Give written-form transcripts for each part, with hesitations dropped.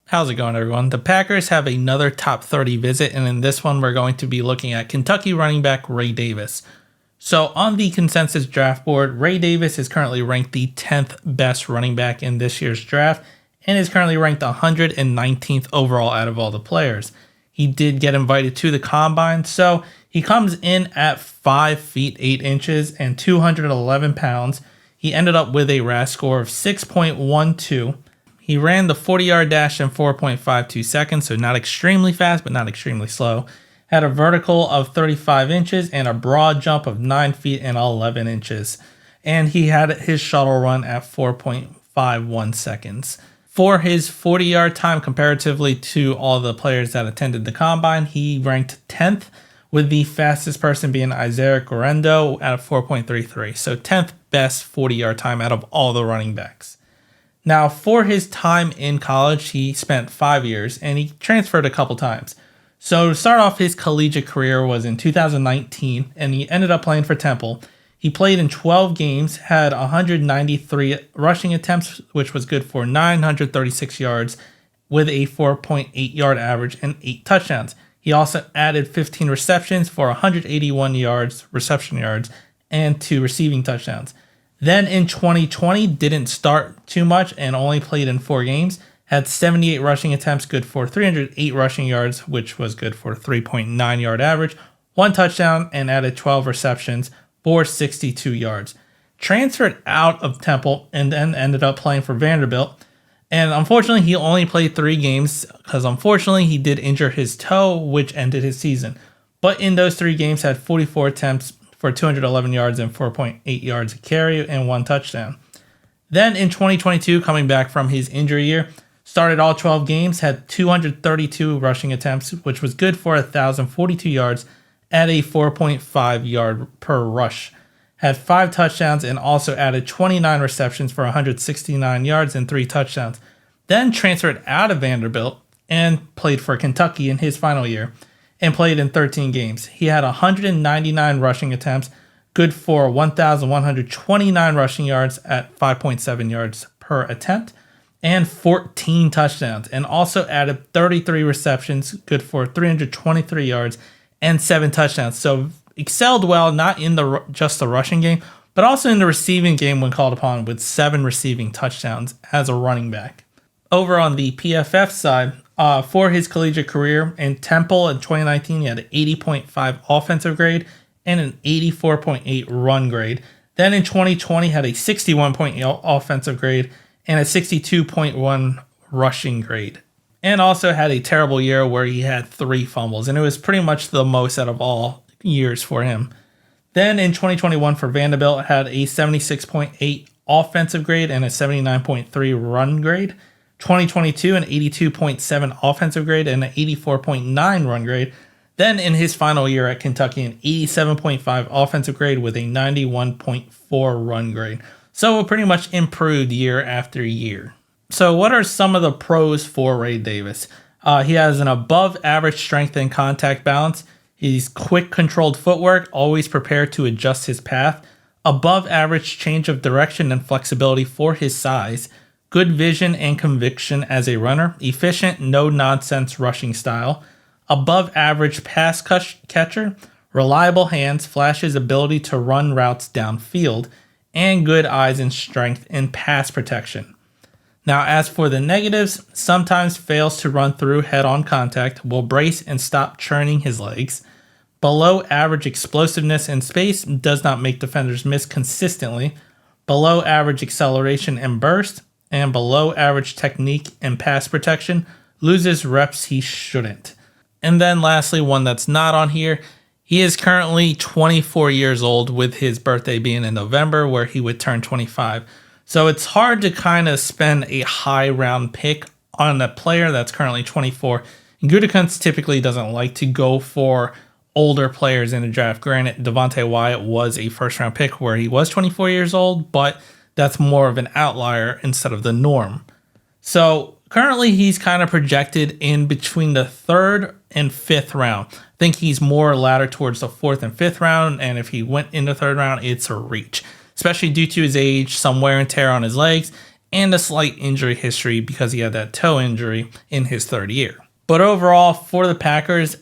How's it going, everyone? The Packers have another top 30 visit, and in this one, we're going to be looking at Kentucky running back Ray Davis. So, on the consensus draft board, Ray Davis is currently ranked the 10th best running back in this year's draft and is currently ranked 119th overall out of all the players. He did get invited to the combine, so he comes in at 5 feet 8 inches and 211 pounds. He ended up with a RAS score of 6.12. He ran the 40-yard dash in 4.52 seconds, so not extremely fast, but not extremely slow. Had a vertical of 35 inches and a broad jump of 9 feet and 11 inches. And he had his shuttle run at 4.51 seconds. For his 40-yard time comparatively to all the players that attended the combine, he ranked 10th, with the fastest person being Isaiah Guerendo at 4.33. So 10th best 40-yard time out of all the running backs. Now, for his time in college, he spent 5 years, and he transferred a couple times. So to start off, his collegiate career was in 2019, and he ended up playing for Temple. He played in 12 games, had 193 rushing attempts, which was good for 936 yards, with a 4.8 yard average and 8 touchdowns. He also added 15 receptions for 181 reception yards, and 2 receiving touchdowns. Then in 2020, didn't start too much and only played in 4 games. Had 78 rushing attempts, good for 308 rushing yards, which was good for 3.9 yard average, 1 touchdown, and added 12 receptions for 62 yards. Transferred out of Temple and then ended up playing for Vanderbilt. And unfortunately, he only played 3 games because unfortunately he did injure his toe, which ended his season. But in those 3 games, had 44 attempts for 211 yards and 4.8 yards a carry and 1 touchdown. Then in 2022, coming back from his injury year, started all 12 games, had 232 rushing attempts, which was good for 1,042 yards at a 4.5 yard per rush. Had 5 touchdowns and also added 29 receptions for 169 yards and 3 touchdowns. Then transferred out of Vanderbilt and played for Kentucky in his final year and played in 13 games. He had 199 rushing attempts, good for 1,129 rushing yards at 5.7 yards per attempt, and 14 touchdowns, and also added 33 receptions, good for 323 yards and 7 touchdowns. So excelled well, not in just the rushing game, but also in the receiving game when called upon, with 7 receiving touchdowns as a running back. Over on the PFF side, for his collegiate career in Temple in 2019, he had an 80.5 offensive grade and an 84.8 run grade. Then in 2020, had a 61.8 offensive grade and a 62.1 rushing grade. And also had a terrible year where he had 3 fumbles, and it was pretty much the most out of all years for him. Then in 2021 for Vanderbilt, had a 76.8 offensive grade and a 79.3 run grade. 2022, an 82.7 offensive grade and an 84.9 run grade. Then in his final year at Kentucky, an 87.5 offensive grade with a 91.4 run grade. So pretty much improved year after year. So what are some of the pros for Ray Davis? He has an above average strength and contact balance. He's quick controlled footwork, always prepared to adjust his path. Above average change of direction and flexibility for his size. Good vision and conviction as a runner. Efficient, no-nonsense rushing style. Above average pass catcher. Reliable hands, flashes ability to run routes downfield. And good eyes and strength in pass protection. Now, as for the negatives, sometimes fails to run through head-on contact, will brace and stop churning his legs. Below average explosiveness in space, does not make defenders miss consistently. Below average acceleration and burst. And below average technique and pass protection, loses reps he shouldn't. And then lastly, one that's not on here, he is currently 24 years old, with his birthday being in November, where he would turn 25. So it's hard to kind of spend a high round pick on a player that's currently 24. And Gutekunst typically doesn't like to go for older players in the draft. Granted, Devontae Wyatt was a first round pick where he was 24 years old, but that's more of an outlier instead of the norm. So currently he's kind of projected in between the 3rd and 5th round. I think he's more ladder towards the 4th and 5th round, and if he went in the 3rd round, it's a reach, especially due to his age, some wear and tear on his legs, and a slight injury history because he had that toe injury in his third year. But overall, for the Packers,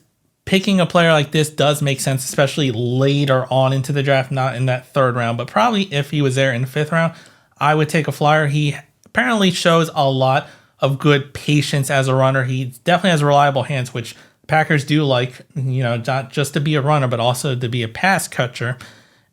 picking a player like this does make sense, especially later on into the draft, not in that third round, but probably if he was there in the fifth round, I would take a flyer. He apparently shows a lot of good patience as a runner. He definitely has reliable hands, which Packers do like, not just to be a runner, but also to be a pass catcher.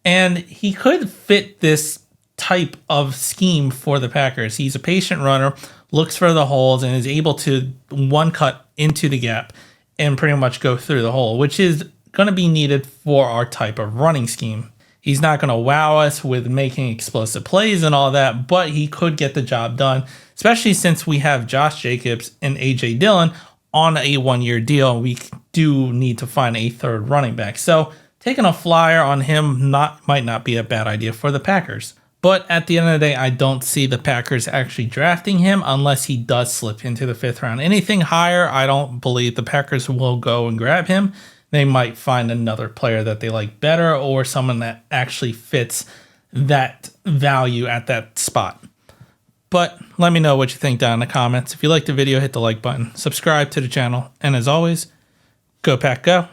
And he could fit this type of scheme for the Packers. He's a patient runner, looks for the holes, and is able to one cut into the gap and pretty much go through the hole, which is going to be needed for our type of running scheme. He's not going to wow us with making explosive plays and all that, but he could get the job done, especially since we have Josh Jacobs and A.J. Dillon on a one-year deal. We do need to find a third running back. So taking a flyer on him might not be a bad idea for the Packers. But at the end of the day, I don't see the Packers actually drafting him unless he does slip into the fifth round. Anything higher, I don't believe the Packers will go and grab him. They might find another player that they like better or someone that actually fits that value at that spot. But let me know what you think down in the comments. If you liked the video, hit the like button, subscribe to the channel, and as always, go Pack Go.